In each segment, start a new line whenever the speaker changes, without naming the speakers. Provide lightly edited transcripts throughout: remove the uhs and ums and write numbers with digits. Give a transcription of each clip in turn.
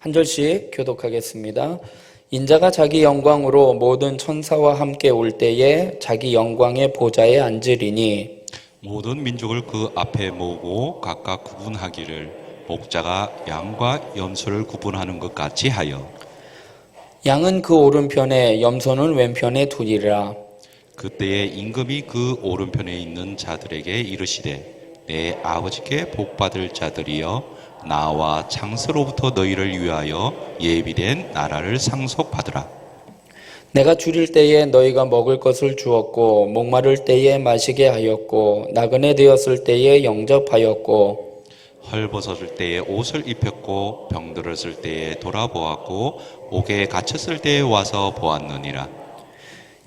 한 절씩 교독하겠습니다. 인자가 자기 영광으로 모든 천사와 함께 올 때에 자기 영광의 보좌에 앉으리니
모든 민족을 그 앞에 모으고 각각 구분하기를 목자가 양과 염소를 구분하는 것 같이 하여
양은 그 오른편에 염소는 왼편에 두리라.
그때에 임금이 그 오른편에 있는 자들에게 이르시되 내 아버지께 복받을 자들이여 나와 창세로부터 너희를 위하여 예비된 나라를 상속받으라.
내가 줄일 때에 너희가 먹을 것을 주었고 목마를 때에 마시게 하였고 나그네 되었을 때에 영접하였고
헐벗었을 때에 옷을 입혔고 병들었을 때에 돌아보았고 옥에 갇혔을 때에 와서 보았느니라.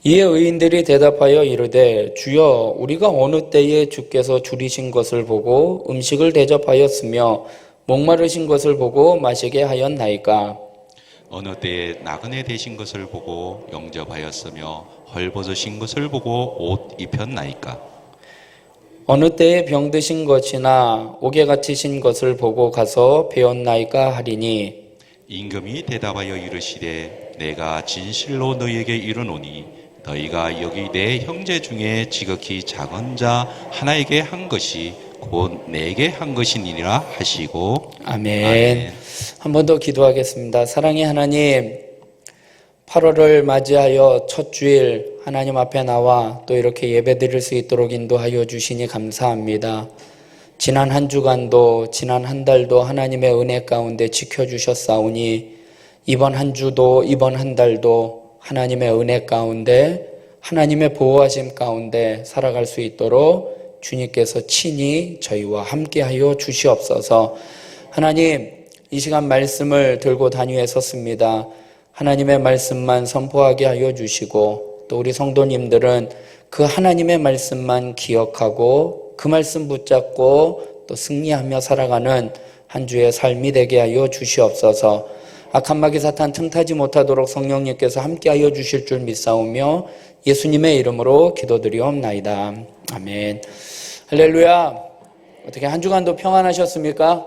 이에 의인들이 대답하여 이르되 주여 우리가 어느 때에 주께서 줄이신 것을 보고 음식을 대접하였으며 목마르신 것을 보고 마시게 하였나이까.
어느 때에 나그네 되신 것을 보고 영접하였으며 헐벗으신 것을 보고 옷 입혔나이까.
어느 때에 병드신 것이나 옥에 갇히신 것을 보고 가서 배웠나이까 하리니
임금이 대답하여 이르시되 내가 진실로 너희에게 이르노니 너희가 여기 내 형제 중에 지극히 작은 자 하나에게 한 것이 곧 내게 한 것이니라 하시고
아멘. 한 번 더 기도하겠습니다. 사랑의 하나님, 8월을 맞이하여 첫 주일 하나님 앞에 나와 또 이렇게 예배 드릴 수 있도록 인도하여 주시니 감사합니다. 지난 한 주간도 지난 한 달도 하나님의 은혜 가운데 지켜주셨사오니 이번 한 주도 이번 한 달도 하나님의 은혜 가운데 하나님의 보호하심 가운데 살아갈 수 있도록 주님께서 친히 저희와 함께하여 주시옵소서. 하나님, 이 시간 말씀을 들고 단위에 섰습니다. 하나님의 말씀만 선포하게 하여 주시고 또 우리 성도님들은 그 하나님의 말씀만 기억하고 그 말씀 붙잡고 또 승리하며 살아가는 한 주의 삶이 되게 하여 주시옵소서. 악한 마귀 사탄 틈타지 못하도록 성령님께서 함께하여 주실 줄 믿사오며 예수님의 이름으로 기도드리옵나이다. 아멘. 할렐루야. 어떻게 한 주간도 평안하셨습니까?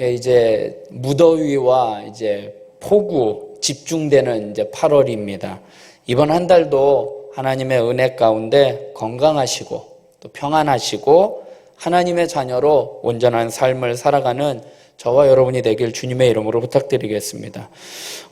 이제 무더위와 이제 폭우 집중되는 이제 8월입니다. 이번 한 달도 하나님의 은혜 가운데 건강하시고 또 평안하시고 하나님의 자녀로 온전한 삶을 살아가는 저와 여러분이 되길 주님의 이름으로 부탁드리겠습니다.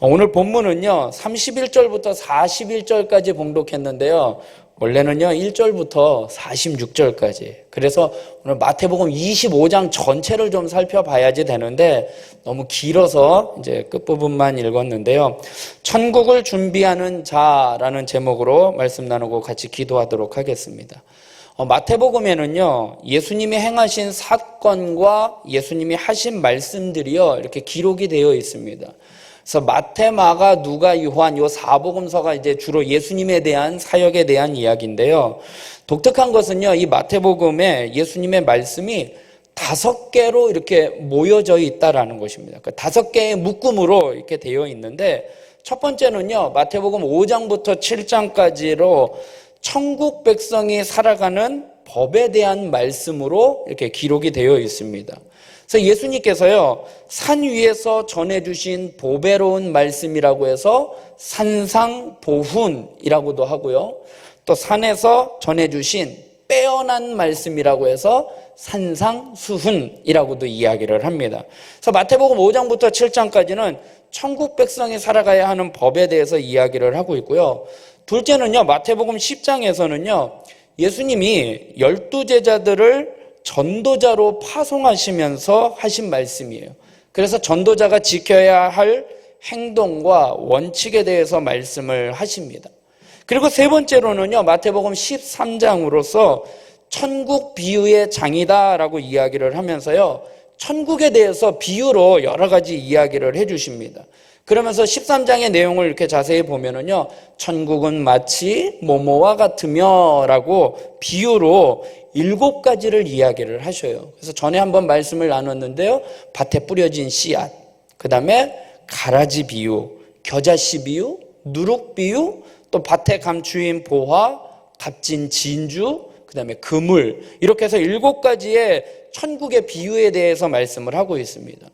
오늘 본문은요 31절부터 41절까지 봉독했는데요, 원래는요 1절부터 46절까지, 그래서 오늘 마태복음 25장 전체를 좀 살펴봐야지 되는데 너무 길어서 이제 끝부분만 읽었는데요, 천국을 준비하는 자라는 제목으로 말씀 나누고 같이 기도하도록 하겠습니다. 마태복음에는요 예수님이 행하신 사건과 예수님이 하신 말씀들이요 이렇게 기록이 되어 있습니다. 그래서 마태, 마가, 누가, 요한 요 4복음서가 이제 주로 예수님에 대한 사역에 대한 이야기인데요, 독특한 것은요 이 마태복음에 예수님의 말씀이 5개로 이렇게 모여져 있다라는 것입니다. 그 5개의 묶음으로 이렇게 되어 있는데, 첫 번째는요 마태복음 5장부터 7장까지로 천국 백성이 살아가는 법에 대한 말씀으로 이렇게 기록이 되어 있습니다. 그래서 예수님께서요 산 위에서 전해주신 보배로운 말씀이라고 해서 산상보훈이라고도 하고요, 또 산에서 전해주신 빼어난 말씀이라고 해서 산상수훈이라고도 이야기를 합니다. 그래서 마태복음 5장부터 7장까지는 천국 백성이 살아가야 하는 법에 대해서 이야기를 하고 있고요, 둘째는요 마태복음 10장에서는요 예수님이 12제자들을 전도자로 파송하시면서 하신 말씀이에요. 그래서 전도자가 지켜야 할 행동과 원칙에 대해서 말씀을 하십니다. 그리고 세 번째로는요 마태복음 13장으로서 천국 비유의 장이다라고 이야기를 하면서요 천국에 대해서 비유로 여러 가지 이야기를 해주십니다. 그러면서 13장의 내용을 이렇게 자세히 보면은요, 천국은 마치 뭐뭐와 같으며 라고 비유로 7가지를 이야기를 하셔요. 그래서 전에 한번 말씀을 나눴는데요, 밭에 뿌려진 씨앗, 그 다음에 가라지 비유, 겨자씨 비유, 누룩 비유, 또 밭에 감추인 보화, 값진 진주, 그 다음에 그물, 이렇게 해서 7가지의 천국의 비유에 대해서 말씀을 하고 있습니다.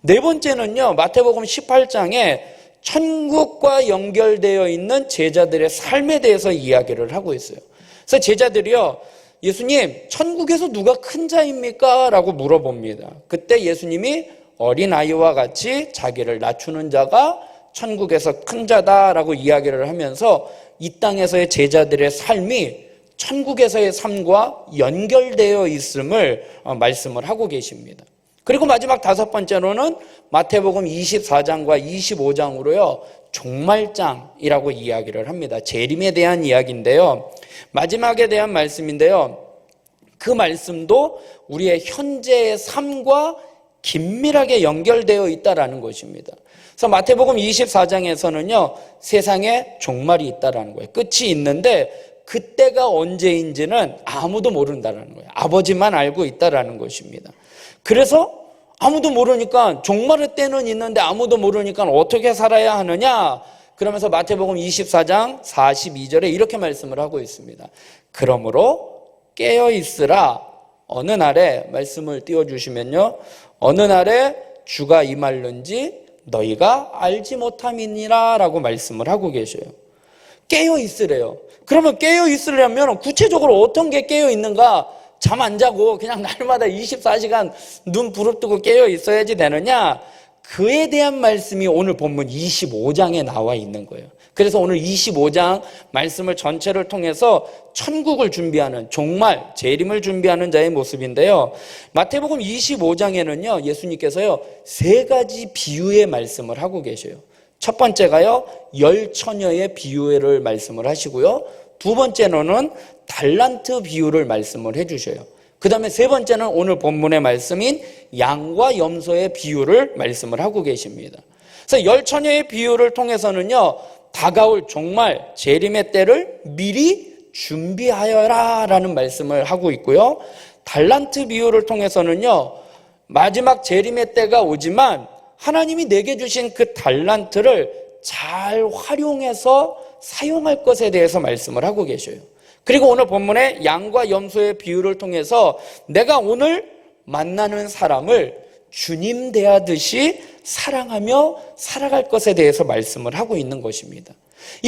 네 번째는요, 마태복음 18장에 천국과 연결되어 있는 제자들의 삶에 대해서 이야기를 하고 있어요. 그래서 제자들이요, 예수님, 천국에서 누가 큰 자입니까? 라고 물어봅니다. 그때 예수님이 어린아이와 같이 자기를 낮추는 자가 천국에서 큰 자다라고 이야기를 하면서 이 땅에서의 제자들의 삶이 천국에서의 삶과 연결되어 있음을 말씀을 하고 계십니다. 그리고 마지막 다섯 번째로는 마태복음 24장과 25장으로요, 종말장이라고 이야기를 합니다. 재림에 대한 이야기인데요. 마지막에 대한 말씀인데요. 그 말씀도 우리의 현재의 삶과 긴밀하게 연결되어 있다라는 것입니다. 그래서 마태복음 24장에서는요, 세상에 종말이 있다라는 거예요. 끝이 있는데 그때가 언제인지는 아무도 모른다라는 거예요. 아버지만 알고 있다라는 것입니다. 그래서 아무도 모르니까 종말의 때는 있는데 아무도 모르니까 어떻게 살아야 하느냐? 그러면서 마태복음 24장 42절에 이렇게 말씀을 하고 있습니다. 그러므로 깨어 있으라. 어느 날에 말씀을 띄워주시면요, 어느 날에 주가 임할는지 너희가 알지 못함이니라 라고 말씀을 하고 계셔요. 깨어 있으래요. 그러면 깨어 있으려면 구체적으로 어떤 게 깨어 있는가? 잠 안 자고 그냥 날마다 24시간 눈 부릅뜨고 깨어 있어야지 되느냐? 그에 대한 말씀이 오늘 본문 25장에 나와 있는 거예요. 그래서 오늘 25장 말씀을 전체를 통해서 천국을 준비하는, 종말, 재림을 준비하는 자의 모습인데요. 마태복음 25장에는요, 예수님께서요, 세 가지 비유의 말씀을 하고 계셔요. 첫 번째가요, 열처녀의 비유를 말씀을 하시고요. 두 번째로는 달란트 비유를 말씀을 해주셔요. 그 다음에 세 번째는 오늘 본문의 말씀인 양과 염소의 비유를 말씀을 하고 계십니다. 그래서 열처녀의 비유를 통해서는요, 다가올 종말, 재림의 때를 미리 준비하여라 라는 말씀을 하고 있고요. 달란트 비유를 통해서는요, 마지막 재림의 때가 오지만 하나님이 내게 주신 그 달란트를 잘 활용해서 사용할 것에 대해서 말씀을 하고 계셔요. 그리고 오늘 본문의 양과 염소의 비유를 통해서 내가 오늘 만나는 사람을 주님 대하듯이 사랑하며 살아갈 것에 대해서 말씀을 하고 있는 것입니다.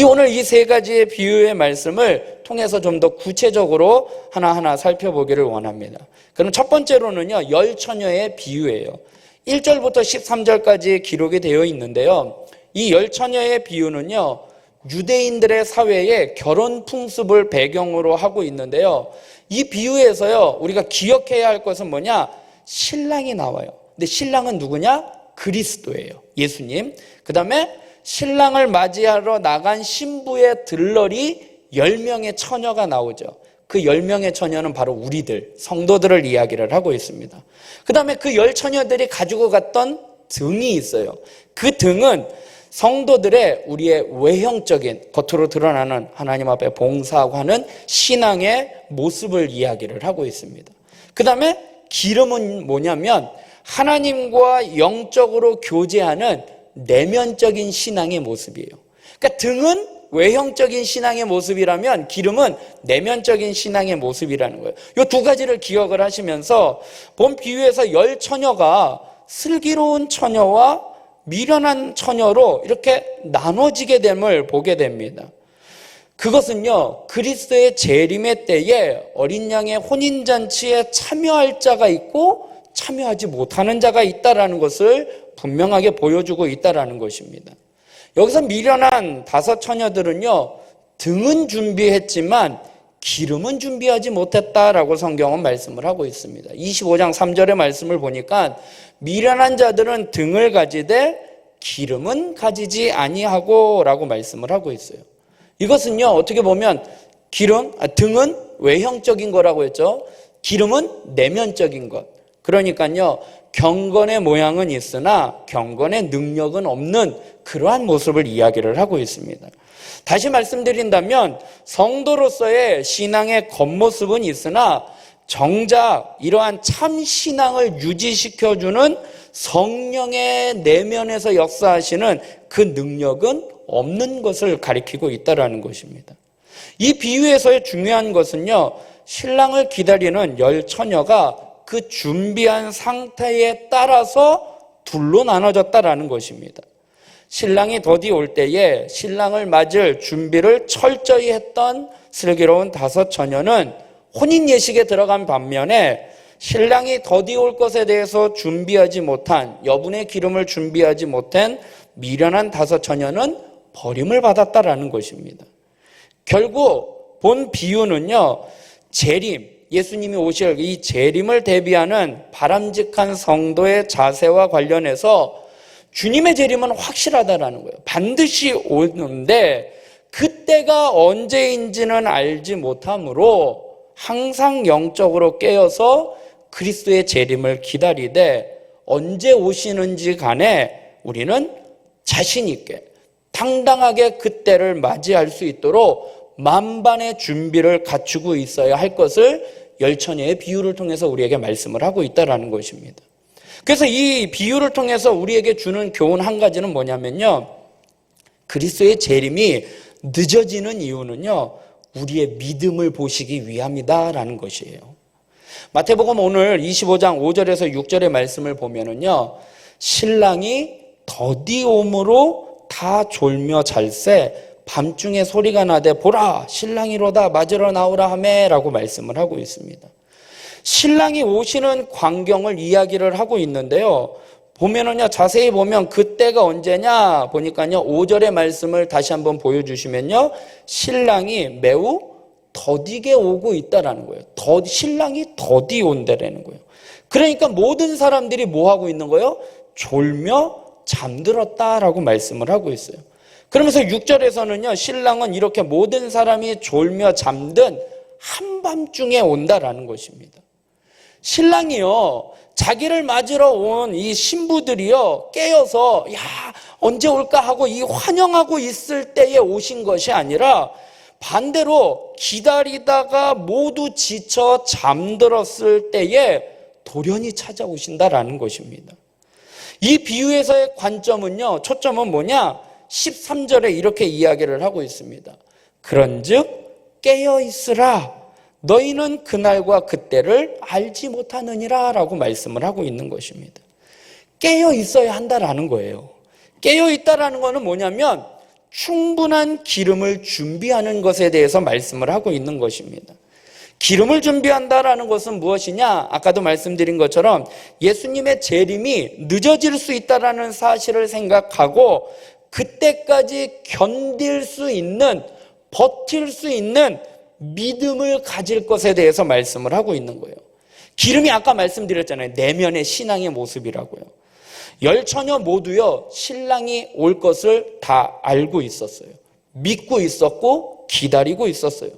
오늘 이 세 가지의 비유의 말씀을 통해서 좀 더 구체적으로 하나하나 살펴보기를 원합니다. 그럼 첫 번째로는요, 열처녀의 비유예요. 1절부터 13절까지 기록이 되어 있는데요. 이 열처녀의 비유는요, 유대인들의 사회의 결혼 풍습을 배경으로 하고 있는데요. 이 비유에서요, 우리가 기억해야 할 것은 뭐냐? 신랑이 나와요. 근데 신랑은 누구냐? 그리스도예요. 예수님. 그 다음에 신랑을 맞이하러 나간 신부의 들러리 10명의 처녀가 나오죠. 그 10명의 처녀는 바로 우리들, 성도들을 이야기를 하고 있습니다. 그 다음에 그 10처녀들이 가지고 갔던 등이 있어요. 그 등은 성도들의 우리의 외형적인, 겉으로 드러나는 하나님 앞에 봉사하고 하는 신앙의 모습을 이야기를 하고 있습니다. 그 다음에 기름은 뭐냐면 하나님과 영적으로 교제하는 내면적인 신앙의 모습이에요. 그러니까 등은 외형적인 신앙의 모습이라면 기름은 내면적인 신앙의 모습이라는 거예요. 이 두 가지를 기억을 하시면서 본 비유에서 열처녀가 슬기로운 처녀와 미련한 처녀로 이렇게 나눠지게 됨을 보게 됩니다. 그것은요, 그리스도의 재림의 때에 어린 양의 혼인잔치에 참여할 자가 있고 참여하지 못하는 자가 있다라는 것을 분명하게 보여주고 있다라는 것입니다. 여기서 미련한 5 처녀들은요, 등은 준비했지만 기름은 준비하지 못했다라고 성경은 말씀을 하고 있습니다. 25장 3절의 말씀을 보니까 미련한 자들은 등을 가지되 기름은 가지지 아니하고 라고 말씀을 하고 있어요. 이것은요, 어떻게 보면 등은 외형적인 거라고 했죠. 기름은 내면적인 것. 그러니까요, 경건의 모양은 있으나 경건의 능력은 없는 그러한 모습을 이야기를 하고 있습니다. 다시 말씀드린다면 성도로서의 신앙의 겉모습은 있으나 정작 이러한 참 신앙을 유지시켜주는 성령의 내면에서 역사하시는 그 능력은 없는 것을 가리키고 있다는 것입니다. 이 비유에서의 중요한 것은요, 신랑을 기다리는 열처녀가 그 준비한 상태에 따라서 둘로 나눠졌다라는 것입니다. 신랑이 더디 올 때에 신랑을 맞을 준비를 철저히 했던 슬기로운 5 처녀는 혼인 예식에 들어간 반면에 신랑이 더디 올 것에 대해서 준비하지 못한, 여분의 기름을 준비하지 못한 미련한 5 처녀는 버림을 받았다라는 것입니다. 결국 본 비유는요, 재림, 예수님이 오실 이 재림을 대비하는 바람직한 성도의 자세와 관련해서 주님의 재림은 확실하다라는 거예요. 반드시 오는데 그때가 언제인지는 알지 못하므로 항상 영적으로 깨어서 그리스도의 재림을 기다리되 언제 오시는지 간에 우리는 자신 있게 당당하게 그때를 맞이할 수 있도록 만반의 준비를 갖추고 있어야 할 것을 10처녀의 비유를 통해서 우리에게 말씀을 하고 있다는 것입니다. 그래서 이 비유를 통해서 우리에게 주는 교훈 한 가지는 뭐냐면요, 그리스도의 재림이 늦어지는 이유는요, 우리의 믿음을 보시기 위함이다라는 것이에요. 마태복음 오늘 25장 5절에서 6절의 말씀을 보면은요, 신랑이 더디 오므로 다 졸며 잘새 밤중에 소리가 나되 보라 신랑이로다 맞으러 나오라 하매 라고 말씀을 하고 있습니다. 신랑이 오시는 광경을 이야기를 하고 있는데요, 보면은요, 자세히 보면 그때가 언제냐 보니까요, 5절의 말씀을 다시 한번 보여주시면요, 신랑이 매우 더디게 오고 있다라는 거예요. 신랑이 더디 온다라는 거예요. 그러니까 모든 사람들이 뭐 하고 있는 거예요? 졸며 잠들었다라고 말씀을 하고 있어요. 그러면서 6절에서는요, 신랑은 이렇게 모든 사람이 졸며 잠든 한밤중에 온다라는 것입니다. 신랑이요, 자기를 맞으러 온 이 신부들이요, 깨어서 야 언제 올까 하고 이 환영하고 있을 때에 오신 것이 아니라 반대로 기다리다가 모두 지쳐 잠들었을 때에 돌연히 찾아오신다라는 것입니다. 이 비유에서의 관점은요, 초점은 뭐냐? 13절에 이렇게 이야기를 하고 있습니다. 그런즉 깨어있으라 너희는 그날과 그때를 알지 못하느니라 라고 말씀을 하고 있는 것입니다. 깨어있어야 한다라는 거예요. 깨어있다라는 것은 뭐냐면 충분한 기름을 준비하는 것에 대해서 말씀을 하고 있는 것입니다. 기름을 준비한다라는 것은 무엇이냐? 아까도 말씀드린 것처럼 예수님의 재림이 늦어질 수 있다라는 사실을 생각하고 그때까지 견딜 수 있는, 버틸 수 있는 믿음을 가질 것에 대해서 말씀을 하고 있는 거예요. 기름이 아까 말씀드렸잖아요. 내면의 신앙의 모습이라고요. 10처녀 모두요, 신랑이 올 것을 다 알고 있었어요. 믿고 있었고 기다리고 있었어요.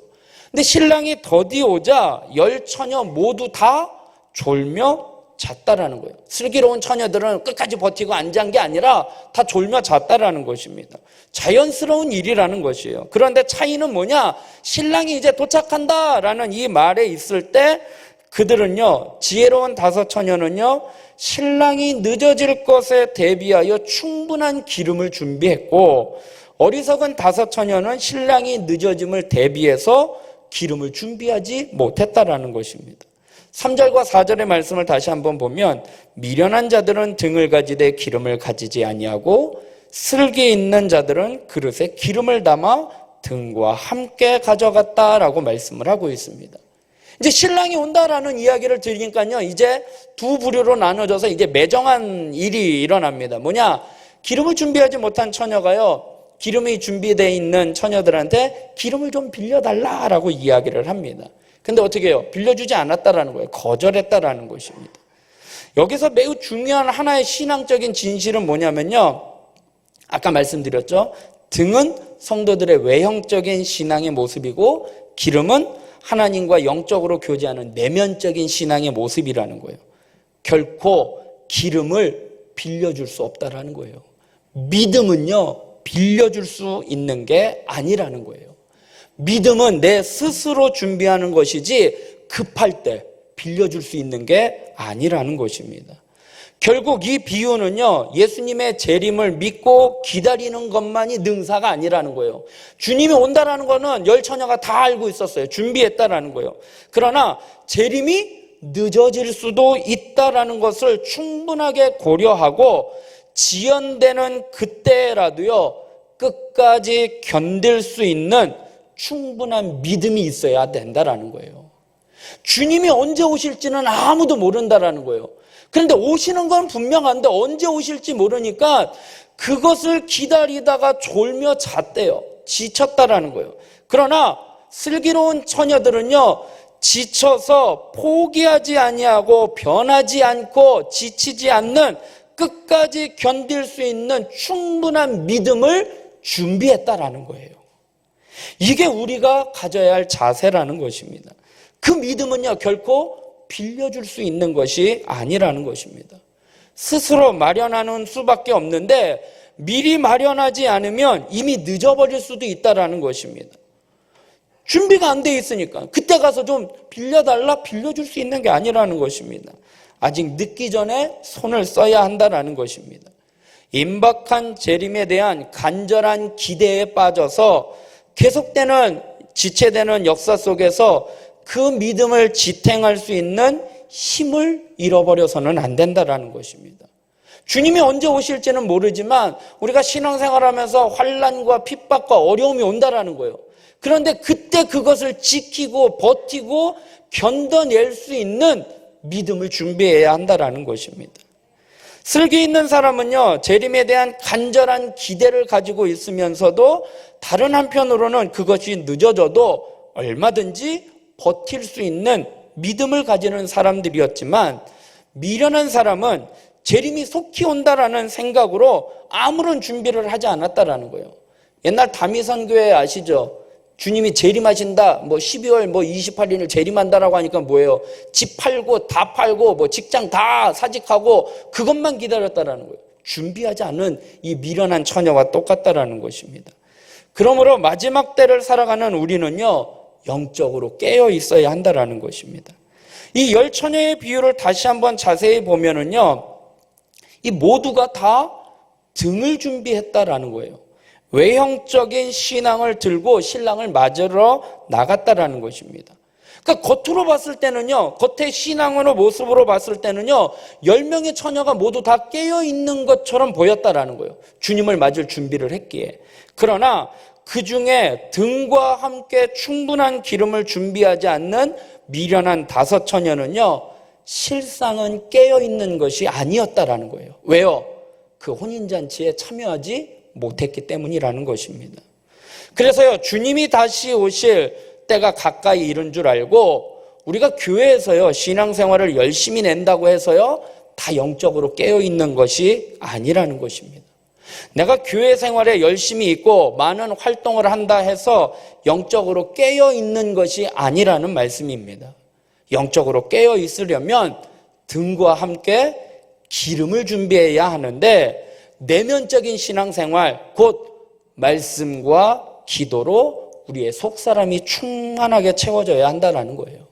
근데 신랑이 더디 오자 10처녀 모두 다 졸며 잤다라는 거예요. 슬기로운 처녀들은 끝까지 버티고 안 잔 게 아니라 다 졸며 잤다라는 것입니다. 자연스러운 일이라는 것이에요. 그런데 차이는 뭐냐? 신랑이 이제 도착한다라는 이 말에 있을 때 그들은요, 지혜로운 5 처녀는요, 신랑이 늦어질 것에 대비하여 충분한 기름을 준비했고, 어리석은 5 처녀는 신랑이 늦어짐을 대비해서 기름을 준비하지 못했다라는 것입니다. 3절과 4절의 말씀을 다시 한번 보면 미련한 자들은 등을 가지되 기름을 가지지 아니하고 슬기 있는 자들은 그릇에 기름을 담아 등과 함께 가져갔다라고 말씀을 하고 있습니다. 이제 신랑이 온다라는 이야기를 들으니까요, 이제 두 부류로 나눠져서 이제 매정한 일이 일어납니다. 뭐냐? 기름을 준비하지 못한 처녀가요, 기름이 준비되어 있는 처녀들한테 기름을 좀 빌려달라라고 이야기를 합니다. 근데 어떻게 해요? 빌려주지 않았다라는 거예요. 거절했다라는 것입니다. 여기서 매우 중요한 하나의 신앙적인 진실은 뭐냐면요, 아까 말씀드렸죠. 등은 성도들의 외형적인 신앙의 모습이고 기름은 하나님과 영적으로 교제하는 내면적인 신앙의 모습이라는 거예요. 결코 기름을 빌려줄 수 없다라는 거예요. 믿음은요, 빌려줄 수 있는 게 아니라는 거예요. 믿음은 내 스스로 준비하는 것이지 급할 때 빌려줄 수 있는 게 아니라는 것입니다. 결국 이 비유는요, 예수님의 재림을 믿고 기다리는 것만이 능사가 아니라는 거예요. 주님이 온다라는 거는 10처녀가 다 알고 있었어요. 준비했다라는 거예요. 그러나 재림이 늦어질 수도 있다라는 것을 충분하게 고려하고 지연되는 그때라도요, 끝까지 견딜 수 있는 충분한 믿음이 있어야 된다라는 거예요. 주님이 언제 오실지는 아무도 모른다라는 거예요. 그런데 오시는 건 분명한데 언제 오실지 모르니까 그것을 기다리다가 졸며 잤대요. 지쳤다라는 거예요. 그러나 슬기로운 처녀들은요, 지쳐서 포기하지 아니하고 변하지 않고 지치지 않는 끝까지 견딜 수 있는 충분한 믿음을 준비했다라는 거예요. 이게 우리가 가져야 할 자세라는 것입니다. 그 믿음은요, 결코 빌려줄 수 있는 것이 아니라는 것입니다. 스스로 마련하는 수밖에 없는데 미리 마련하지 않으면 이미 늦어버릴 수도 있다라는 것입니다. 준비가 안 돼 있으니까 그때 가서 좀 빌려달라, 빌려줄 수 있는 게 아니라는 것입니다. 아직 늦기 전에 손을 써야 한다라는 것입니다. 임박한 재림에 대한 간절한 기대에 빠져서 계속되는 지체되는 역사 속에서 그 믿음을 지탱할 수 있는 힘을 잃어버려서는 안 된다라는 것입니다. 주님이 언제 오실지는 모르지만 우리가 신앙생활하면서 환난과 핍박과 어려움이 온다라는 거예요. 그런데 그때 그것을 지키고 버티고 견뎌낼 수 있는 믿음을 준비해야 한다라는 것입니다. 슬기 있는 사람은요, 재림에 대한 간절한 기대를 가지고 있으면서도 다른 한편으로는 그것이 늦어져도 얼마든지 버틸 수 있는 믿음을 가지는 사람들이었지만, 미련한 사람은 재림이 속히 온다라는 생각으로 아무런 준비를 하지 않았다라는 거예요. 옛날 다미선교회 아시죠? 주님이 재림하신다, 12월 28일 재림한다라고 하니까 뭐예요? 집 팔고 다 팔고 직장 다 사직하고 그것만 기다렸다라는 거예요. 준비하지 않은 이 미련한 처녀와 똑같다라는 것입니다. 그러므로 마지막 때를 살아가는 우리는요, 영적으로 깨어 있어야 한다라는 것입니다. 이 열 처녀의 비유를 다시 한번 자세히 보면은요, 이 모두가 다 등을 준비했다라는 거예요. 외형적인 신앙을 들고 신랑을 맞으러 나갔다라는 것입니다. 그러니까 겉으로 봤을 때는요, 겉의 신앙으로 모습으로 봤을 때는요, 10명의 처녀가 모두 다 깨어 있는 것처럼 보였다라는 거예요. 주님을 맞을 준비를 했기에. 그러나 그 중에 등과 함께 충분한 기름을 준비하지 않는 미련한 5 처녀는요, 실상은 깨어 있는 것이 아니었다라는 거예요. 왜요? 그 혼인잔치에 참여하지 못했기 때문이라는 것입니다. 그래서요, 주님이 다시 오실 때가 가까이 이른 줄 알고 우리가 교회에서요, 신앙생활을 열심히 낸다고 해서요, 다 영적으로 깨어 있는 것이 아니라는 것입니다. 내가 교회 생활에 열심히 있고 많은 활동을 한다 해서 영적으로 깨어 있는 것이 아니라는 말씀입니다. 영적으로 깨어 있으려면 등과 함께 기름을 준비해야 하는데, 내면적인 신앙생활, 곧 말씀과 기도로 우리의 속사람이 충만하게 채워져야 한다는 거예요.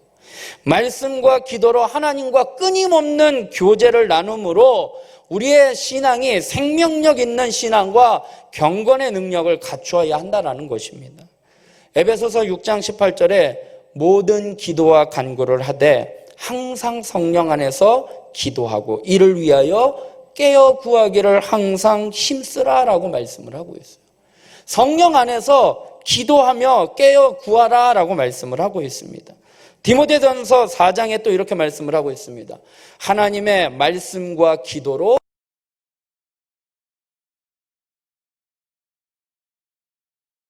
말씀과 기도로 하나님과 끊임없는 교제를 나눔으로 우리의 신앙이 생명력 있는 신앙과 경건의 능력을 갖추어야 한다는 것입니다. 에베소서 6장 18절에 모든 기도와 간구를 하되 항상 성령 안에서 기도하고 이를 위하여 깨어 구하기를 항상 힘쓰라라고 말씀을 하고 있어요. 성령 안에서 기도하며 깨어 구하라라고 말씀을 하고 있습니다. 디모데전서 4장에 또 이렇게 말씀을 하고 있습니다. 하나님의 말씀과 기도로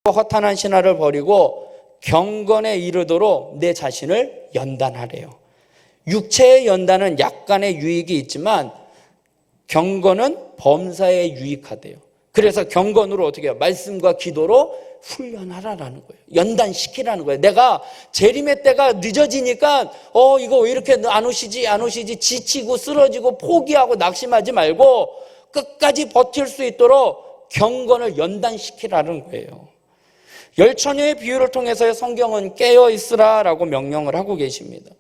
허탄한 신화를 버리고 경건에 이르도록 내 자신을 연단하래요. 육체의 연단은 약간의 유익이 있지만 경건은 범사에 유익하대요. 그래서 경건으로 어떻게 해요? 말씀과 기도로 훈련하라라는 거예요. 연단시키라는 거예요. 내가 재림의 때가 늦어지니까 이거 왜 이렇게 안 오시지 지치고 쓰러지고 포기하고 낙심하지 말고 끝까지 버틸 수 있도록 경건을 연단시키라는 거예요. 열 처녀의 비유를 통해서 성경은 깨어 있으라라고 명령을 하고 계십니다.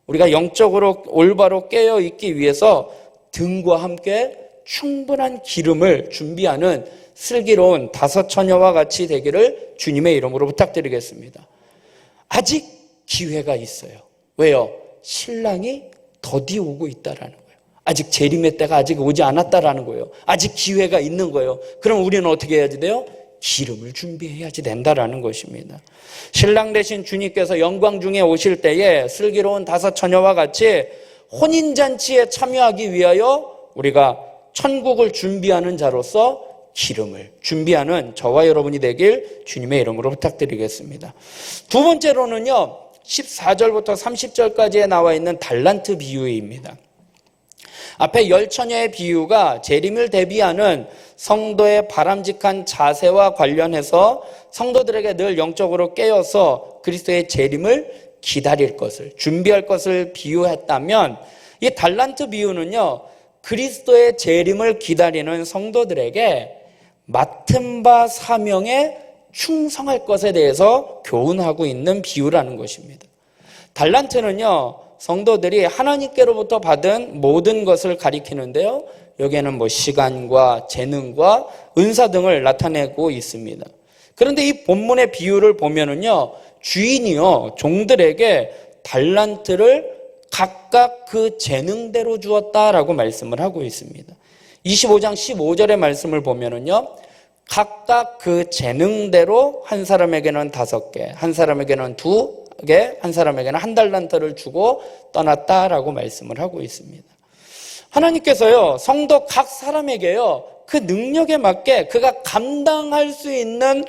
우리가 영적으로 올바로 깨어 있기 위해서 등과 함께 충분한 기름을 준비하는 슬기로운 5 처녀와 같이 되기를 주님의 이름으로 부탁드리겠습니다. 아직 기회가 있어요. 왜요? 신랑이 더디 오고 있다라는 거예요. 아직 재림의 때가 아직 오지 않았다라는 거예요. 아직 기회가 있는 거예요. 그럼 우리는 어떻게 해야지 돼요? 기름을 준비해야지 된다라는 것입니다. 신랑 되신 주님께서 영광 중에 오실 때에 슬기로운 5 처녀와 같이 혼인잔치에 참여하기 위하여 우리가 천국을 준비하는 자로서 기름을 준비하는 저와 여러분이 되길 주님의 이름으로 부탁드리겠습니다. 두 번째로는요, 14절부터 30절까지에 나와 있는 달란트 비유입니다. 앞에 10처녀의 비유가 재림을 대비하는 성도의 바람직한 자세와 관련해서 성도들에게 늘 영적으로 깨어서 그리스도의 재림을 기다릴 것을, 준비할 것을 비유했다면, 이 달란트 비유는요, 그리스도의 재림을 기다리는 성도들에게 맡은 바 사명에 충성할 것에 대해서 교훈하고 있는 비유라는 것입니다. 달란트는요, 성도들이 하나님께로부터 받은 모든 것을 가리키는데요, 여기에는 시간과 재능과 은사 등을 나타내고 있습니다. 그런데 이 본문의 비유를 보면은요, 주인이요, 종들에게 달란트를 각각 그 재능대로 주었다라고 말씀을 하고 있습니다. 25장 15절의 말씀을 보면은요, 각각 그 재능대로 한 사람에게는 5개, 한 사람에게는 2개, 한 사람에게는 1달란트를 주고 떠났다라고 말씀을 하고 있습니다. 하나님께서요, 성도 각 사람에게요, 그 능력에 맞게 그가 감당할 수 있는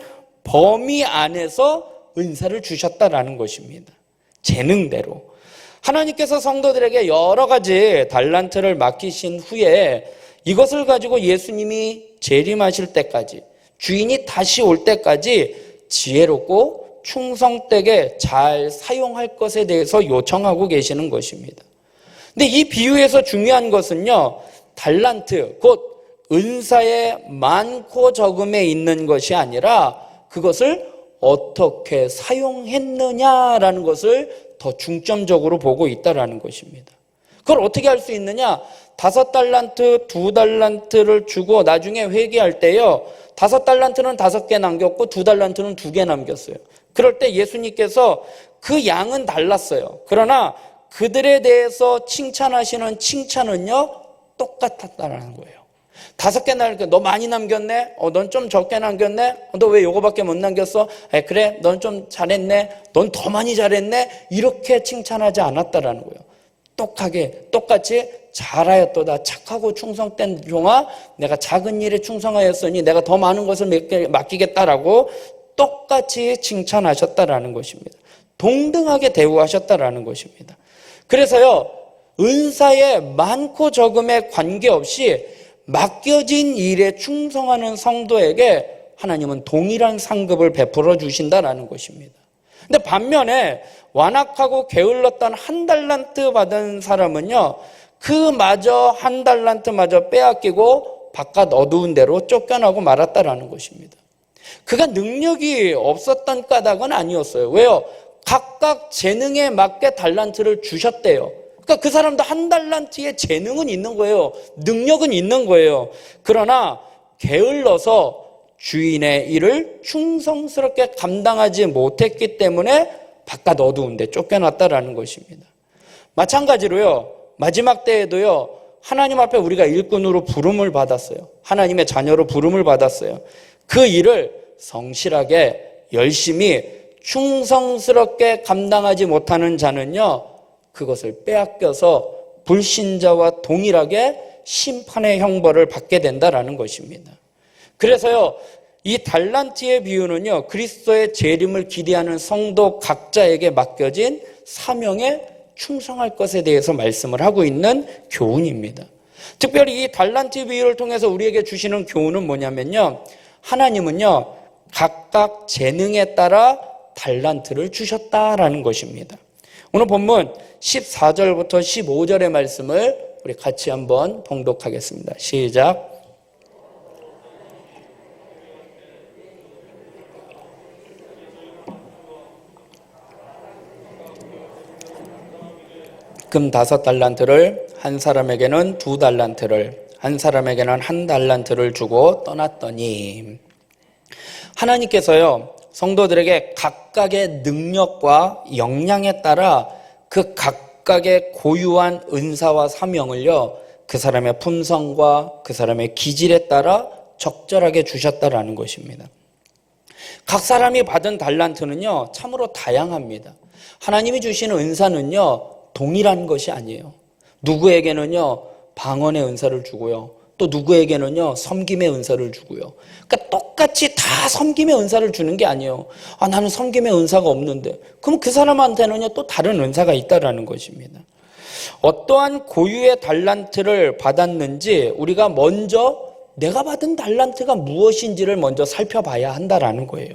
범위 안에서 은사를 주셨다라는 것입니다. 재능대로. 하나님께서 성도들에게 여러 가지 달란트를 맡기신 후에 이것을 가지고 예수님이 재림하실 때까지, 주인이 다시 올 때까지 지혜롭고 충성되게 잘 사용할 것에 대해서 요청하고 계시는 것입니다. 근데 이 비유에서 중요한 것은요, 달란트, 곧 은사의 많고 적음에 있는 것이 아니라 그것을 어떻게 사용했느냐라는 것을 더 중점적으로 보고 있다라는 것입니다. 그걸 어떻게 할 수 있느냐? 5달란트, 2달란트를 주고 나중에 회개할 때요, 5달란트는 5개 남겼고 2달란트는 2개 남겼어요. 그럴 때 예수님께서 그 양은 달랐어요. 그러나 그들에 대해서 칭찬하시는 칭찬은요, 똑같았다는 거예요. 5개 남겼, 너 많이 남겼네? 넌 좀 적게 남겼네? 너 왜 요거밖에 못 남겼어? 그래, 넌 좀 잘했네? 넌 더 많이 잘했네? 이렇게 칭찬하지 않았다라는 거예요. 똑같이 잘하였도다. 착하고 충성된 종아, 내가 작은 일에 충성하였으니 내가 더 많은 것을 맡기겠다라고 똑같이 칭찬하셨다라는 것입니다. 동등하게 대우하셨다라는 것입니다. 그래서요, 은사의 많고 적음에 관계없이 맡겨진 일에 충성하는 성도에게 하나님은 동일한 상급을 베풀어 주신다라는 것입니다. 근데 반면에 완악하고 게을렀던 1달란트 받은 사람은요, 그마저 1달란트마저 빼앗기고 바깥 어두운 데로 쫓겨나고 말았다라는 것입니다. 그가 능력이 없었던 까닭은 아니었어요. 왜요? 각각 재능에 맞게 달란트를 주셨대요. 그러니까 그 사람도 1달란트의 재능은 있는 거예요. 능력은 있는 거예요. 그러나 게을러서 주인의 일을 충성스럽게 감당하지 못했기 때문에 바깥 어두운 데 쫓겨났다라는 것입니다. 마찬가지로요, 마지막 때에도요, 하나님 앞에 우리가 일꾼으로 부름을 받았어요. 하나님의 자녀로 부름을 받았어요. 그 일을 성실하게 열심히 충성스럽게 감당하지 못하는 자는요, 그것을 빼앗겨서 불신자와 동일하게 심판의 형벌을 받게 된다라는 것입니다. 그래서요, 이 달란트의 비유는요, 그리스도의 재림을 기대하는 성도 각자에게 맡겨진 사명에 충성할 것에 대해서 말씀을 하고 있는 교훈입니다. 특별히 이 달란트 비유를 통해서 우리에게 주시는 교훈은 뭐냐면요, 하나님은요, 각각 재능에 따라 달란트를 주셨다라는 것입니다. 오늘 본문 14절부터 15절의 말씀을 우리 같이 한번 봉독하겠습니다. 시작. 금 5달란트를, 한 사람에게는 2달란트를, 한 사람에게는 1달란트를 주고 떠났더니, 하나님께서요, 성도들에게 각각의 능력과 역량에 따라 그 각각의 고유한 은사와 사명을요, 그 사람의 품성과 그 사람의 기질에 따라 적절하게 주셨다라는 것입니다. 각 사람이 받은 달란트는요, 참으로 다양합니다. 하나님이 주시는 은사는요, 동일한 것이 아니에요. 누구에게는요, 방언의 은사를 주고요, 또 누구에게는요, 섬김의 은사를 주고요. 그러니까 똑같이 다 섬김의 은사를 주는 게 아니에요. 나는 섬김의 은사가 없는데. 그럼 그 사람한테는요, 또 다른 은사가 있다라는 것입니다. 어떠한 고유의 달란트를 받았는지 우리가 먼저 내가 받은 달란트가 무엇인지를 먼저 살펴봐야 한다라는 거예요.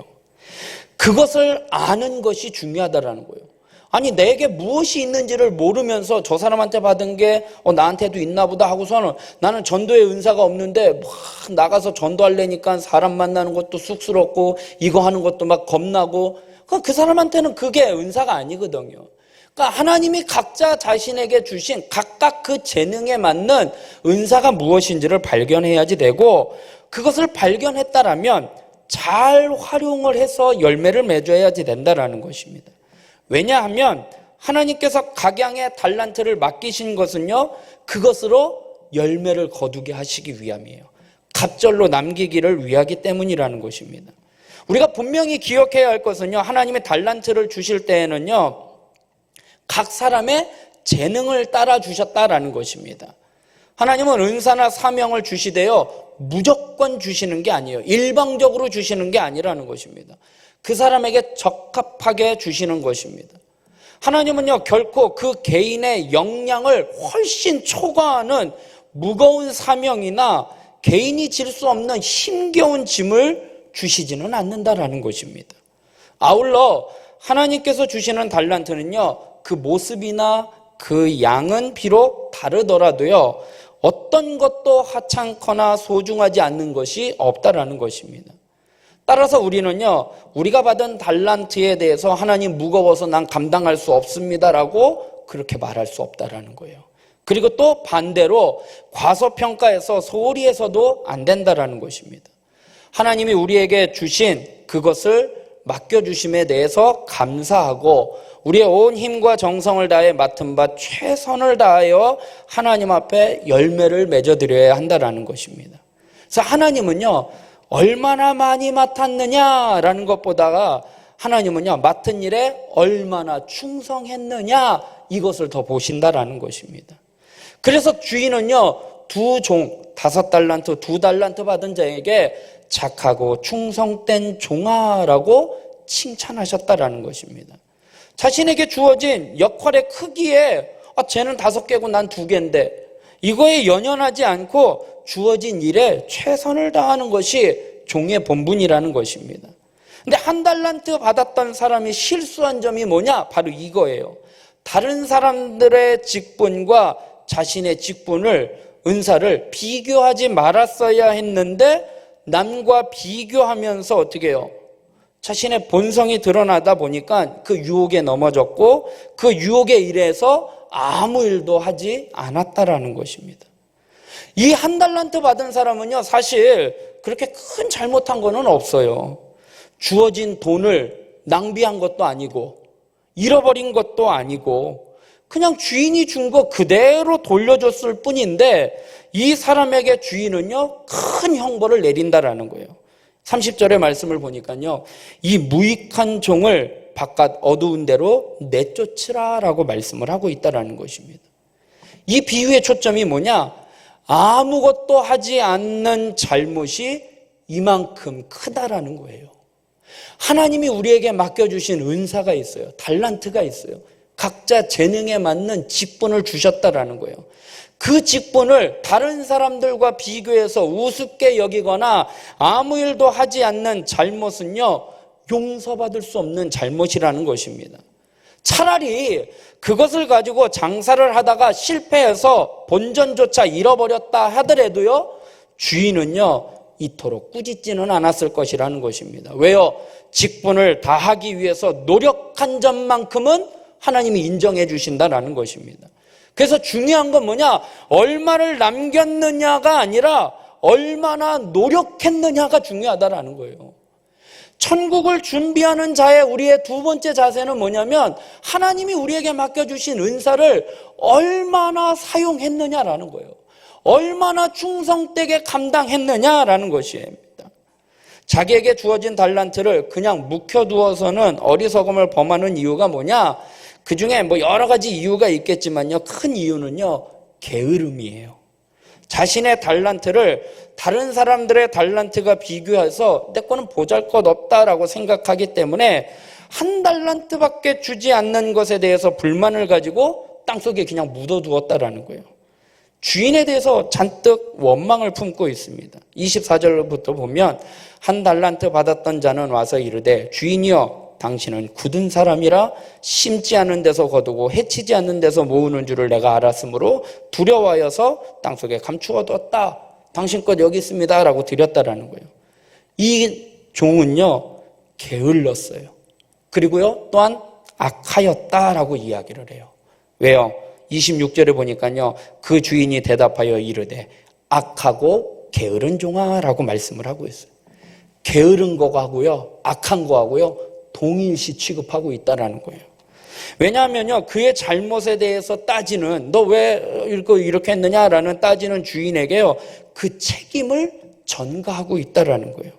그것을 아는 것이 중요하다라는 거예요. 아니, 내게 무엇이 있는지를 모르면서 저 사람한테 받은 게 나한테도 있나 보다 하고서는 나는 전도의 은사가 없는데 막 나가서 전도하려니까 사람 만나는 것도 쑥스럽고 이거 하는 것도 막 겁나고, 그 사람한테는 그게 은사가 아니거든요. 그러니까 하나님이 각자 자신에게 주신 각각 그 재능에 맞는 은사가 무엇인지를 발견해야지 되고, 그것을 발견했다라면 잘 활용을 해서 열매를 맺어야지 된다라는 것입니다. 왜냐하면 하나님께서 각양의 달란트를 맡기신 것은요, 그것으로 열매를 거두게 하시기 위함이에요. 갑절로 남기기를 위하기 때문이라는 것입니다. 우리가 분명히 기억해야 할 것은요, 하나님의 달란트를 주실 때에는요, 각 사람의 재능을 따라 주셨다라는 것입니다. 하나님은 은사나 사명을 주시되요 무조건 주시는 게 아니에요. 일방적으로 주시는 게 아니라는 것입니다. 그 사람에게 적합하게 주시는 것입니다. 하나님은요, 결코 그 개인의 역량을 훨씬 초과하는 무거운 사명이나 개인이 질 수 없는 힘겨운 짐을 주시지는 않는다라는 것입니다. 아울러 하나님께서 주시는 달란트는요, 그 모습이나 그 양은 비록 다르더라도요, 어떤 것도 하찮거나 소중하지 않는 것이 없다라는 것입니다. 따라서 우리는요, 우리가 받은 달란트에 대해서 하나님 무거워서 난 감당할 수 없습니다라고 그렇게 말할 수 없다라는 거예요. 그리고 또 반대로 과소평가해서 소홀히 해서도 안 된다라는 것입니다. 하나님이 우리에게 주신 그것을 맡겨주심에 대해서 감사하고 우리의 온 힘과 정성을 다해 맡은 바 최선을 다하여 하나님 앞에 열매를 맺어드려야 한다라는 것입니다. 그래서 하나님은요, 얼마나 많이 맡았느냐라는 것보다가 하나님은요, 맡은 일에 얼마나 충성했느냐, 이것을 더 보신다라는 것입니다. 그래서 주인은요, 5달란트, 2달란트 받은 자에게 착하고 충성된 종아라고 칭찬하셨다라는 것입니다. 자신에게 주어진 역할의 크기에 쟤는 5개고 난 2개인데 이거에 연연하지 않고 주어진 일에 최선을 다하는 것이 종의 본분이라는 것입니다. 근데 1달란트 받았던 사람이 실수한 점이 뭐냐? 바로 이거예요. 다른 사람들의 직분과 자신의 직분을, 은사를 비교하지 말았어야 했는데 남과 비교하면서 어떻게 해요? 자신의 본성이 드러나다 보니까 그 유혹에 넘어졌고 그 유혹에 의해서 아무 일도 하지 않았다라는 것입니다. 이 1달란트 받은 사람은요, 사실 그렇게 큰 잘못한 거는 없어요. 주어진 돈을 낭비한 것도 아니고 잃어버린 것도 아니고 그냥 주인이 준 거 그대로 돌려줬을 뿐인데 이 사람에게 주인은요, 큰 형벌을 내린다라는 거예요. 30절의 말씀을 보니까요, 이 무익한 종을 바깥 어두운 데로 내쫓으라라고 말씀을 하고 있다라는 것입니다. 이 비유의 초점이 뭐냐? 아무것도 하지 않는 잘못이 이만큼 크다라는 거예요. 하나님이 우리에게 맡겨주신 은사가 있어요. 달란트가 있어요. 각자 재능에 맞는 직분을 주셨다라는 거예요. 그 직분을 다른 사람들과 비교해서 우습게 여기거나 아무 일도 하지 않는 잘못은요, 용서받을 수 없는 잘못이라는 것입니다. 차라리 그것을 가지고 장사를 하다가 실패해서 본전조차 잃어버렸다 하더라도요, 주인은요, 이토록 꾸짖지는 않았을 것이라는 것입니다. 왜요? 직분을 다하기 위해서 노력한 점만큼은 하나님이 인정해 주신다라는 것입니다. 그래서 중요한 건 뭐냐? 얼마를 남겼느냐가 아니라 얼마나 노력했느냐가 중요하다라는 거예요. 천국을 준비하는 자의 우리의 두 번째 자세는 뭐냐면 하나님이 우리에게 맡겨주신 은사를 얼마나 사용했느냐라는 거예요. 얼마나 충성되게 감당했느냐라는 것입니다. 자기에게 주어진 달란트를 그냥 묵혀두어서는 어리석음을 범하는 이유가 뭐냐? 그 중에 뭐 여러 가지 이유가 있겠지만요. 큰 이유는요, 게으름이에요. 자신의 달란트를 다른 사람들의 달란트가 비교해서 내 거는 보잘것없다라고 생각하기 때문에 한 달란트밖에 주지 않는 것에 대해서 불만을 가지고 땅속에 그냥 묻어두었다라는 거예요. 주인에 대해서 잔뜩 원망을 품고 있습니다. 24절부터 보면 한 달란트 받았던 자는 와서 이르되 주인이여 당신은 굳은 사람이라 심지 않은 데서 거두고 해치지 않는 데서 모으는 줄을 내가 알았으므로 두려워하여서 땅속에 감추어뒀다. 당신 것 여기 있습니다 라고 드렸다라는 거예요. 이 종은요 게을렀어요. 그리고요 또한 악하였다라고 이야기를 해요. 왜요? 26절에 보니까요 그 주인이 대답하여 이르되 악하고 게으른 종아 라고 말씀을 하고 있어요. 게으른 거하고요 악한 거하고요 동일시 취급하고 있다라는 거예요. 왜냐하면요 그의 잘못에 대해서 따지는, 너 왜 이렇게 했느냐라는 따지는 주인에게요 그 책임을 전가하고 있다라는 거예요.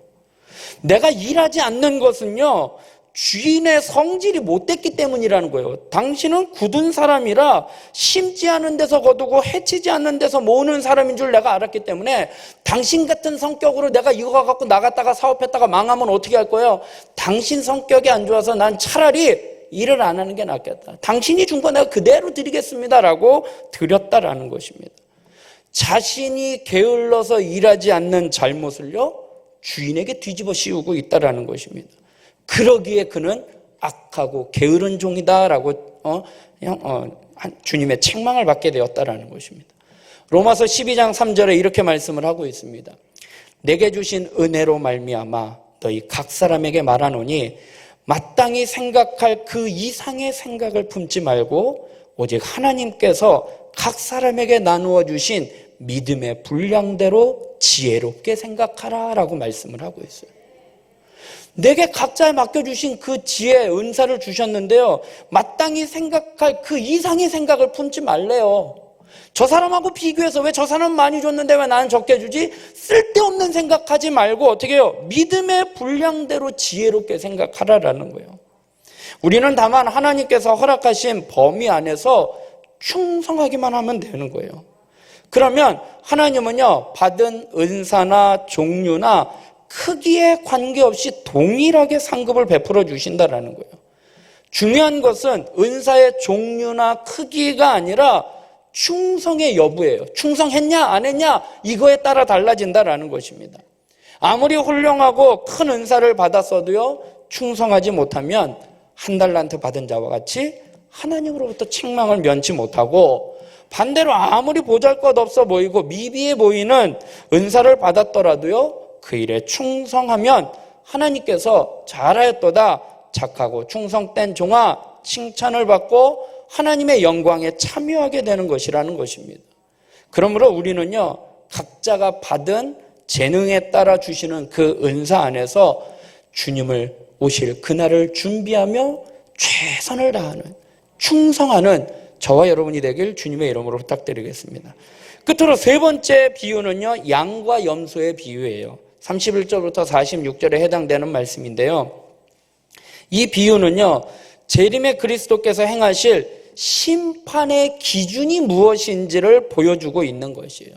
내가 일하지 않는 것은요 주인의 성질이 못됐기 때문이라는 거예요. 당신은 굳은 사람이라 심지 않은 데서 거두고 해치지 않는 데서 모으는 사람인 줄 내가 알았기 때문에 당신 같은 성격으로 내가 이거 갖고 나갔다가 사업했다가 망하면 어떻게 할 거예요? 당신 성격이 안 좋아서 난 차라리 일을 안 하는 게 낫겠다. 당신이 준 거 내가 그대로 드리겠습니다라고 드렸다라는 것입니다. 자신이 게을러서 일하지 않는 잘못을요 주인에게 뒤집어 씌우고 있다라는 것입니다. 그러기에 그는 악하고 게으른 종이다라고 주님의 책망을 받게 되었다라는 것입니다. 로마서 12장 3절에 이렇게 말씀을 하고 있습니다. 내게 주신 은혜로 말미암아 너희 각 사람에게 말하노니 마땅히 생각할 그 이상의 생각을 품지 말고 오직 하나님께서 각 사람에게 나누어 주신 믿음의 분량대로 지혜롭게 생각하라라고 말씀을 하고 있어요. 내게 각자에 맡겨주신 그 지혜, 은사를 주셨는데요 마땅히 생각할 그 이상의 생각을 품지 말래요. 저 사람하고 비교해서 왜 저 사람 많이 줬는데 왜 나는 적게 주지? 쓸데없는 생각하지 말고 어떻게 해요? 믿음의 분량대로 지혜롭게 생각하라라는 거예요. 우리는 다만 하나님께서 허락하신 범위 안에서 충성하기만 하면 되는 거예요. 그러면 하나님은요 받은 은사나 종류나 크기에 관계없이 동일하게 상급을 베풀어 주신다라는 거예요. 중요한 것은 은사의 종류나 크기가 아니라 충성의 여부예요. 충성했냐 안 했냐 이거에 따라 달라진다라는 것입니다. 아무리 훌륭하고 큰 은사를 받았어도요 충성하지 못하면 한 달란트 받은 자와 같이 하나님으로부터 책망을 면치 못하고, 반대로 아무리 보잘것없어 보이고 미비해 보이는 은사를 받았더라도요 그 일에 충성하면 하나님께서 잘하였도다 착하고 충성된 종아 칭찬을 받고 하나님의 영광에 참여하게 되는 것이라는 것입니다. 그러므로 우리는요 각자가 받은 재능에 따라 주시는 그 은사 안에서 주님을 오실 그날을 준비하며 최선을 다하는 충성하는 저와 여러분이 되길 주님의 이름으로 부탁드리겠습니다. 끝으로 세 번째 비유는요 양과 염소의 비유예요. 31절부터 46절에 해당되는 말씀인데요. 이 비유는요 재림의 그리스도께서 행하실 심판의 기준이 무엇인지를 보여주고 있는 것이에요.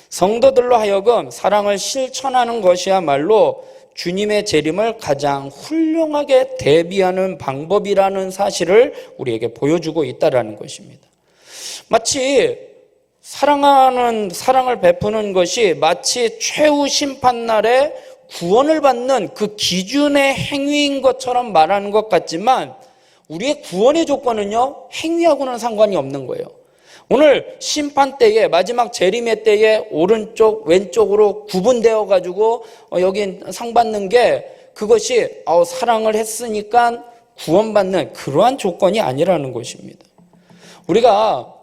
성도들로 하여금 사랑을 실천하는 것이야말로 주님의 재림을 가장 훌륭하게 대비하는 방법이라는 사실을 우리에게 보여주고 있다는 것입니다. 마치 사랑을 베푸는 것이 마치 최후 심판날에 구원을 받는 그 기준의 행위인 것처럼 말하는 것 같지만 우리의 구원의 조건은요 행위하고는 상관이 없는 거예요. 오늘 심판 때에 마지막 재림의 때에 오른쪽 왼쪽으로 구분되어 가지고 여기 상 받는 게 그것이 사랑을 했으니까 구원받는 그러한 조건이 아니라는 것입니다. 우리가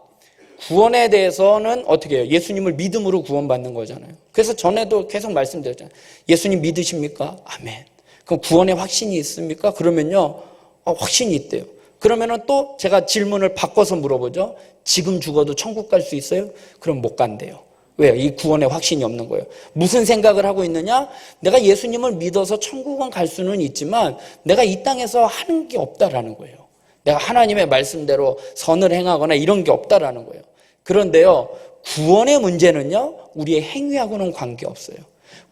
구원에 대해서는 어떻게 해요? 예수님을 믿음으로 구원받는 거잖아요. 그래서 전에도 계속 말씀드렸잖아요. 예수님 믿으십니까? 아멘. 그럼 구원의 확신이 있습니까? 그러면요, 확신이 있대요. 그러면은 또 제가 질문을 바꿔서 물어보죠. 지금 죽어도 천국 갈 수 있어요? 그럼 못 간대요. 왜요? 이 구원의 확신이 없는 거예요. 무슨 생각을 하고 있느냐? 내가 예수님을 믿어서 천국은 갈 수는 있지만 내가 이 땅에서 하는 게 없다라는 거예요. 내가 하나님의 말씀대로 선을 행하거나 이런 게 없다라는 거예요. 그런데요, 구원의 문제는요, 우리의 행위하고는 관계없어요.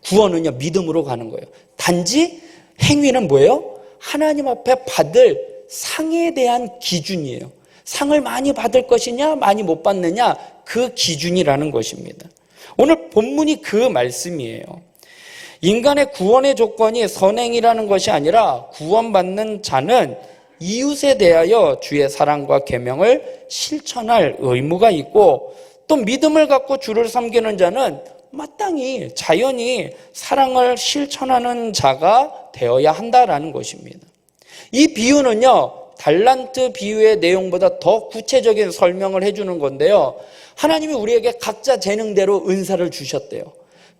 구원은요, 믿음으로 가는 거예요. 단지 행위는 뭐예요? 하나님 앞에 받을 상에 대한 기준이에요. 상을 많이 받을 것이냐, 많이 못 받느냐, 그 기준이라는 것입니다. 오늘 본문이 그 말씀이에요. 인간의 구원의 조건이 선행이라는 것이 아니라 구원받는 자는 이웃에 대하여 주의 사랑과 계명을 실천할 의무가 있고, 또 믿음을 갖고 주를 섬기는 자는 마땅히 자연히 사랑을 실천하는 자가 되어야 한다라는 것입니다. 이 비유는요, 달란트 비유의 내용보다 더 구체적인 설명을 해주는 건데요, 하나님이 우리에게 각자 재능대로 은사를 주셨대요.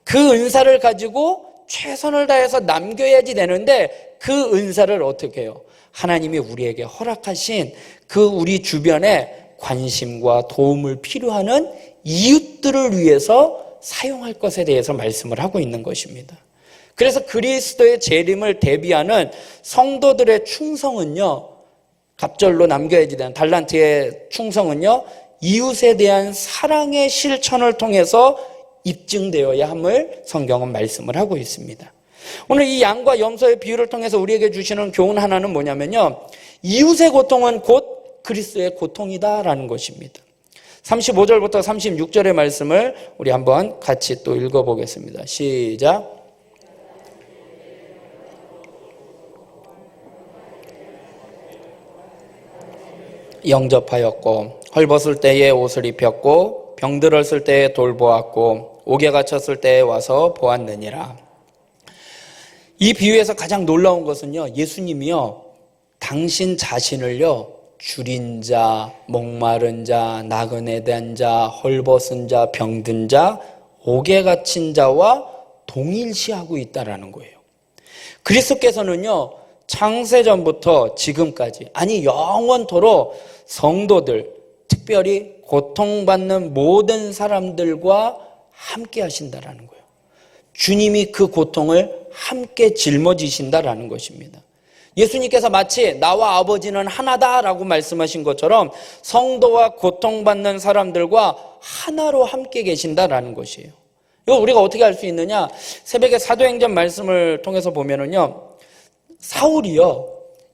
그 은사를 가지고 최선을 다해서 남겨야지 되는데, 그 은사를 어떻게 해요? 하나님이 우리에게 허락하신 그 우리 주변에 관심과 도움을 필요하는 이웃들을 위해서 사용할 것에 대해서 말씀을 하고 있는 것입니다. 그래서 그리스도의 재림을 대비하는 성도들의 충성은요, 갑절로 남겨야지 되는 달란트의 충성은요, 이웃에 대한 사랑의 실천을 통해서 입증되어야 함을 성경은 말씀을 하고 있습니다. 오늘 이 양과 염소의 비유를 통해서 우리에게 주시는 교훈 하나는 뭐냐면요, 이웃의 고통은 곧 그리스도의 고통이다라는 것입니다. 35절부터 36절의 말씀을 우리 한번 같이 또 읽어보겠습니다. 시작. 영접하였고 헐벗을 때에 옷을 입혔고 병들었을 때에 돌보았고 옥에 갇혔을 때에 와서 보았느니라. 이 비유에서 가장 놀라운 것은요, 예수님이요, 당신 자신을요, 줄인 자, 목마른 자, 나그네 된 자, 헐벗은 자, 병든 자, 옥에 갇힌 자와 동일시하고 있다라는 거예요. 그리스도께서는요, 창세전부터 지금까지, 아니 영원토록 성도들, 특별히 고통받는 모든 사람들과 함께 하신다라는 거예요. 주님이 그 고통을 함께 짊어지신다라는 것입니다. 예수님께서 마치 나와 아버지는 하나다라고 말씀하신 것처럼 성도와 고통받는 사람들과 하나로 함께 계신다라는 것이에요. 이거 우리가 어떻게 알 수 있느냐? 새벽에 사도행전 말씀을 통해서 보면은요, 사울이요,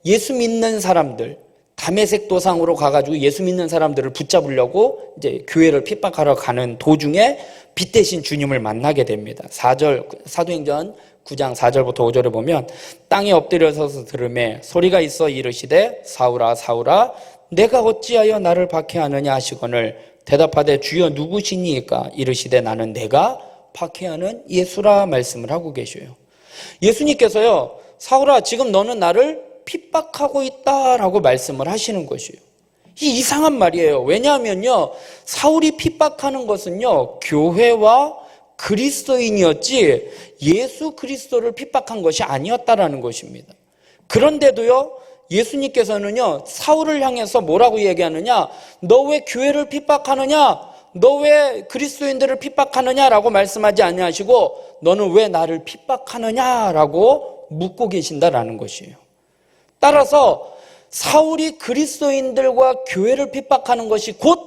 예수 믿는 사람들, 다메섹 도상으로 가가지고 예수 믿는 사람들을 붙잡으려고 이제 교회를 핍박하러 가는 도중에 빛 대신 주님을 만나게 됩니다. 4절, 사도행전 9장 4절부터 5절에 보면, 땅에 엎드려 서서 들으매 소리가 있어 이르시되 사울아 사울아 내가 어찌하여 나를 박해하느냐 하시거늘 대답하되 주여 누구시니까? 이르시되 나는 내가 박해하는 예수라 말씀을 하고 계셔요. 예수님께서요, 사울아 지금 너는 나를 핍박하고 있다라고 말씀을 하시는 것이에요. 이 이상한 말이에요. 왜냐하면요, 사울이 핍박하는 것은요, 교회와 그리스도인이었지 예수 그리스도를 핍박한 것이 아니었다라는 것입니다. 그런데도요, 예수님께서는요, 사울을 향해서 뭐라고 얘기하느냐? 너 왜 교회를 핍박하느냐? 너 왜 그리스도인들을 핍박하느냐라고 말씀하지 아니하시고 너는 왜 나를 핍박하느냐라고 묻고 계신다라는 것이에요. 따라서 사울이 그리스도인들과 교회를 핍박하는 것이 곧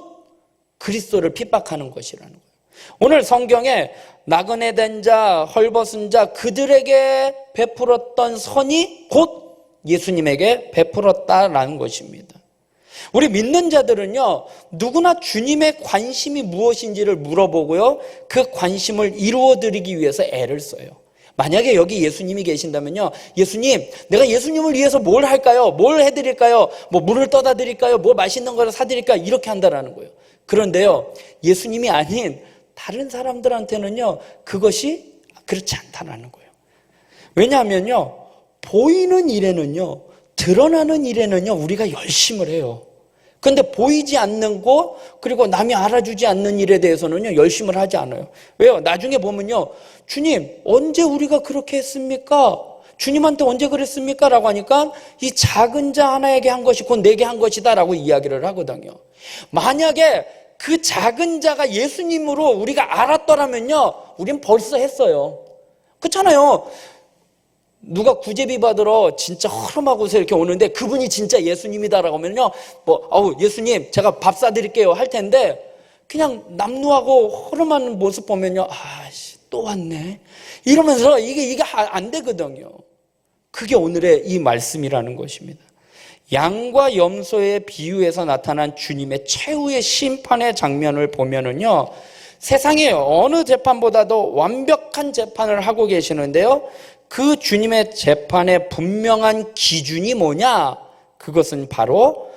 그리스도를 핍박하는 것이라는 거예요. 오늘 성경에 나그네 된 자, 헐벗은 자, 그들에게 베풀었던 선이 곧 예수님에게 베풀었다라는 것입니다. 우리 믿는 자들은요, 누구나 주님의 관심이 무엇인지를 물어보고요, 그 관심을 이루어드리기 위해서 애를 써요. 만약에 여기 예수님이 계신다면요, 예수님, 내가 예수님을 위해서 뭘 할까요? 뭘 해드릴까요? 뭐 물을 떠다 드릴까요? 뭐 맛있는 거를 사드릴까요? 이렇게 한다라는 거예요. 그런데요, 예수님이 아닌 다른 사람들한테는요, 그것이 그렇지 않다라는 거예요. 왜냐하면요, 보이는 일에는요, 드러나는 일에는요, 우리가 열심을 해요. 근데 보이지 않는 거, 그리고 남이 알아주지 않는 일에 대해서는요, 열심을 하지 않아요. 왜요? 나중에 보면요, 주님, 언제 우리가 그렇게 했습니까? 주님한테 언제 그랬습니까? 라고 하니까 이 작은 자 하나에게 한 것이 곧 내게 한 것이다 라고 이야기를 하거든요. 만약에 그 작은 자가 예수님으로 우리가 알았더라면요, 우린 벌써 했어요. 그렇잖아요. 누가 구제비 받으러 진짜 허름하고서 이렇게 오는데 그분이 진짜 예수님이다라고 하면요, 예수님 제가 밥 사드릴게요 할 텐데, 그냥 남루하고 허름한 모습 보면요, 또 왔네 이러면서 이게 안 되거든요. 그게 오늘의 이 말씀이라는 것입니다. 양과 염소의 비유에서 나타난 주님의 최후의 심판의 장면을 보면은요, 세상의 어느 재판보다도 완벽한 재판을 하고 계시는데요, 그 주님의 재판의 분명한 기준이 뭐냐? 그것은 바로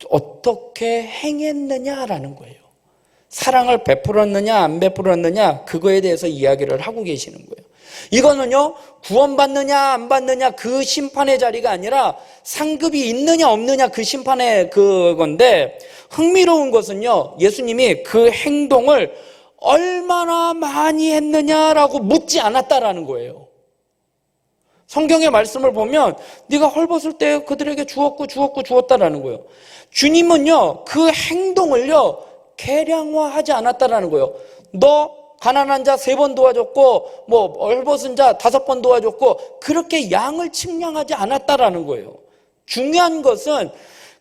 어떻게 행했느냐라는 거예요. 사랑을 베풀었느냐 안 베풀었느냐, 그거에 대해서 이야기를 하고 계시는 거예요. 이거는요, 구원받느냐 안 받느냐 그 심판의 자리가 아니라 상급이 있느냐 없느냐 그 심판의 그건데, 흥미로운 것은요, 예수님이 그 행동을 얼마나 많이 했느냐라고 묻지 않았다라는 거예요. 성경의 말씀을 보면 네가 헐벗을 때 그들에게 주었다라는 거예요. 주님은요, 그 행동을요 계량화하지 않았다라는 거예요. 너 가난한 자 3번 도와줬고 헐벗은 자 5번 도와줬고, 그렇게 양을 측량하지 않았다라는 거예요. 중요한 것은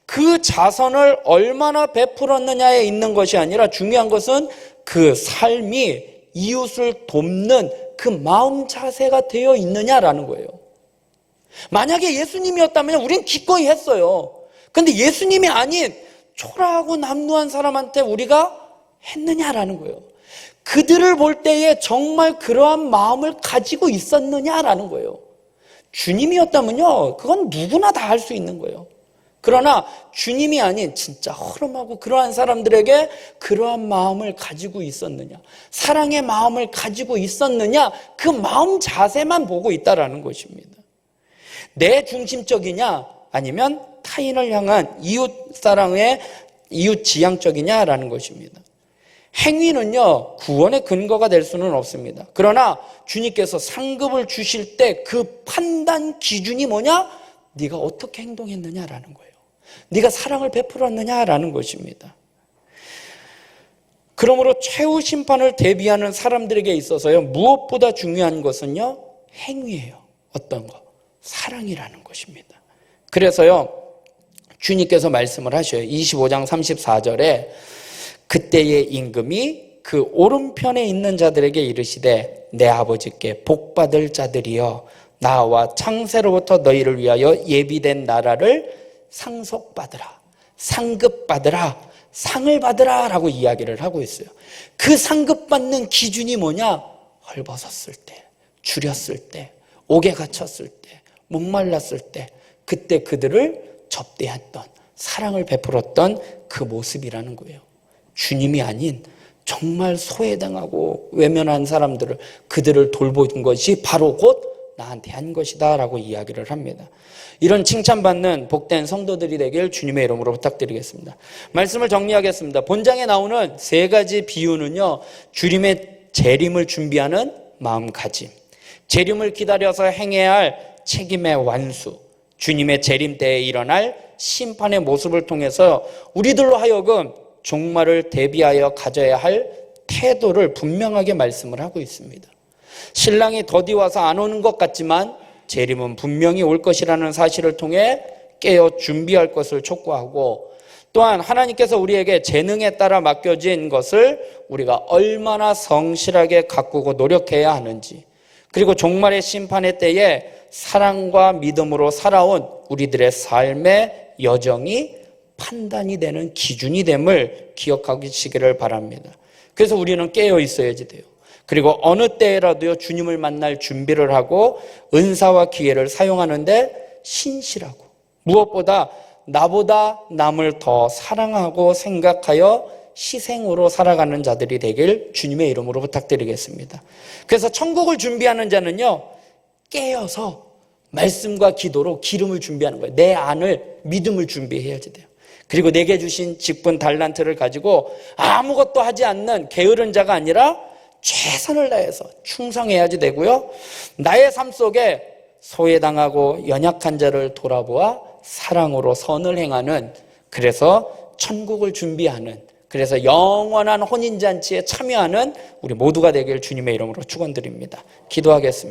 그 자선을 얼마나 베풀었느냐에 있는 것이 아니라, 중요한 것은 그 삶이 이웃을 돕는 그 마음 자세가 되어 있느냐라는 거예요. 만약에 예수님이었다면 우린 기꺼이 했어요. 근데 예수님이 아닌 초라하고 남루한 사람한테 우리가 했느냐라는 거예요. 그들을 볼 때에 정말 그러한 마음을 가지고 있었느냐라는 거예요. 주님이었다면요, 그건 누구나 다 할 수 있는 거예요. 그러나 주님이 아닌 진짜 허름하고 그러한 사람들에게 그러한 마음을 가지고 있었느냐, 사랑의 마음을 가지고 있었느냐, 그 마음 자세만 보고 있다라는 것입니다. 내 중심적이냐 아니면 타인을 향한 이웃 사랑의 이웃 지향적이냐라는 것입니다. 행위는요, 구원의 근거가 될 수는 없습니다. 그러나 주님께서 상급을 주실 때 그 판단 기준이 뭐냐? 네가 어떻게 행동했느냐라는 거예요. 네가 사랑을 베풀었느냐라는 것입니다. 그러므로 최후 심판을 대비하는 사람들에게 있어서요, 무엇보다 중요한 것은요, 행위예요. 어떤 거? 사랑이라는 것입니다. 그래서요, 주님께서 말씀을 하셔요. 25장 34절에 그때의 임금이 그 오른편에 있는 자들에게 이르시되 내 아버지께 복받을 자들이여 나와 창세로부터 너희를 위하여 예비된 나라를 상속받으라, 상급받으라, 상을 받으라 라고 이야기를 하고 있어요. 그 상급받는 기준이 뭐냐? 헐벗었을 때, 줄였을 때, 옥에 갇혔을 때, 목말랐을 때, 그때 그들을 접대했던, 사랑을 베풀었던 그 모습이라는 거예요. 주님이 아닌 정말 소외당하고 외면한 사람들을, 그들을 돌본 것이 바로 곧 나한테 한 것이다 라고 이야기를 합니다. 이런 칭찬받는 복된 성도들이 되길 주님의 이름으로 부탁드리겠습니다. 말씀을 정리하겠습니다. 본장에 나오는 3가지 비유는요, 주님의 재림을 준비하는 마음가짐, 재림을 기다려서 행해야 할 책임의 완수, 주님의 재림 때에 일어날 심판의 모습을 통해서 우리들로 하여금 종말을 대비하여 가져야 할 태도를 분명하게 말씀을 하고 있습니다. 신랑이 더디 와서 안 오는 것 같지만 재림은 분명히 올 것이라는 사실을 통해 깨어 준비할 것을 촉구하고, 또한 하나님께서 우리에게 재능에 따라 맡겨진 것을 우리가 얼마나 성실하게 가꾸고 노력해야 하는지, 그리고 종말의 심판의 때에 사랑과 믿음으로 살아온 우리들의 삶의 여정이 판단이 되는 기준이 됨을 기억하시기를 바랍니다. 그래서 우리는 깨어 있어야지 돼요. 그리고 어느 때라도요, 주님을 만날 준비를 하고 은사와 기회를 사용하는데 신실하고, 무엇보다 나보다 남을 더 사랑하고 생각하여 희생으로 살아가는 자들이 되길 주님의 이름으로 부탁드리겠습니다. 그래서 천국을 준비하는 자는요, 깨어서 말씀과 기도로 기름을 준비하는 거예요. 내 안을, 믿음을 준비해야지 돼요. 그리고 내게 주신 직분 달란트를 가지고 아무것도 하지 않는 게으른 자가 아니라 최선을 다해서 충성해야지 되고요, 나의 삶 속에 소외당하고 연약한 자를 돌아보아 사랑으로 선을 행하는, 그래서 천국을 준비하는, 그래서 영원한 혼인잔치에 참여하는 우리 모두가 되길 주님의 이름으로 축원드립니다. 기도하겠습니다.